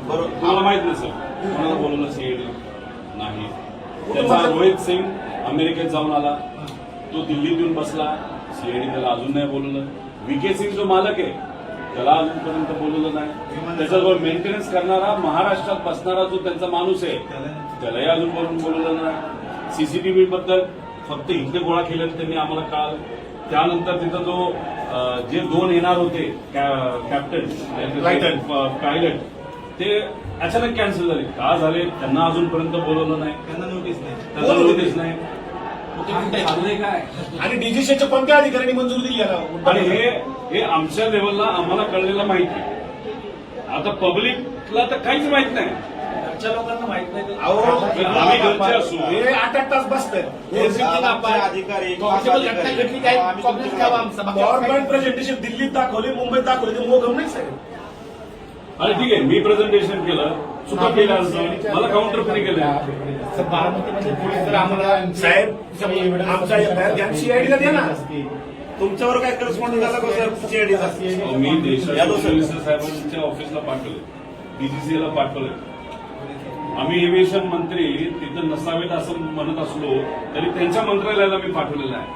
बरोबर. तुम्हाला माहित नसेल कोणाला बोलवलं सीआयडी नाही. त्याचा रोहित सिंग अमेरिकेत जाऊन आला, तो दिल्लीत येऊन बसला, सीआयडी त्याला अजून नाही बोलवलं. व्हीके सिंग जो मालक आहे त्याला अजूनपर्यंत बोलवलं नाही. त्याच्याजवळ मेंटेनन्स करणारा महाराष्ट्रात बसणारा जो त्यांचा माणूस आहे त्यालाही अजून बोलवलं नाही. सीसीटीव्ही बद्दल फक्त इथे गोळा केलेलं त्यांनी आम्हाला काल. त्यानंतर तिथं जो जे 2 येणार होते कॅप्टन पायलट ते अचानक कॅन्सल झाले. का झाले त्यांना अजूनपर्यंत बोलवलं नाही, त्यांना नोटीस नाही. आणि डीजीसीच्या कोणत्या अधिकाऱ्यांनी मंजुरी दिली याला? आणि हे आमच्या लेवलला आम्हाला कळलेलं माहिती. आता पब्लिकला तर काहीच माहित नाही. आमच्या लोकांना माहित नाही. आम्ही घरचे असू, हे 8-8 तास बसतात. अधिकारी गव्हर्नमेंट प्रेझेंटेशन दिल्लीत दाखवले, मुंबईत दाखवले, ते मोगम नाही साहेब. आणि ठीक आहे मी प्रेझेंटेशन केलं, चुका केल्या मला काउंटर फ्री केलं. बारामतीमध्ये पोलीस तर आम्हाला साहेब आमचा एफआयआर सीआयडीला द्या ना. तुमच्यावर काय करस्पॉन्डिंग झाला का सर सीआयडीचा? मी देशाच्या मिनिस्टर साहेबांच्या ऑफिसला पाठवले, डीजीसीला पाठवले. आम्ही एव्हिएशन मंत्री तिथं नसावेत असं म्हणत असलो तरी त्यांच्या मंत्रालयाला मी पाठवलेलं आहे.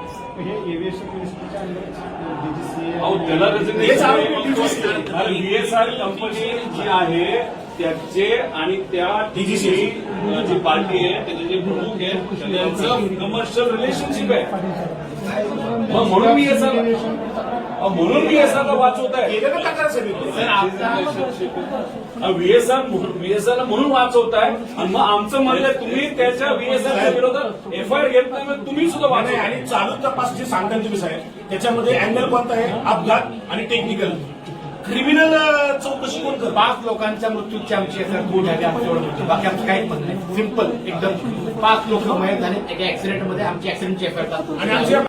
त्याला VSR कंपनी जी आहे त्याचे आणि त्या डीजीसी जी पार्टी आहे त्याचे जे प्रमुख आहे त्यांचं कमर्शियल रिलेशनशिप आहे. मग म्हणून VSRला वाचवत आहे. VSRला म्हणून वाचवत आहे. आणि मग आमचं म्हणलं तुम्ही त्याच्या VSRच्या विरोधात एफआयआर घेत नाही, मग तुम्ही सुद्धा वाचवा. आणि चालू तपास जे सांगताय तुम्ही साहेब त्याच्यामध्ये अँगल कोणता आहे? अपघात आणि टेक्निकल. क्रिमिनल चौकशी कोण करतं? 5 लोकांच्या मृत्यूची आमची रिपोर्ट झाली. आमच्यावर बाकी आमचं काहीच म्हणणं नाही. सिंपल एकदम 5 लोक मयत झाले एका ऍक्सिडेंटमध्ये. आमची ऍक्सिडेंटची एफआयआर आणि आमच्या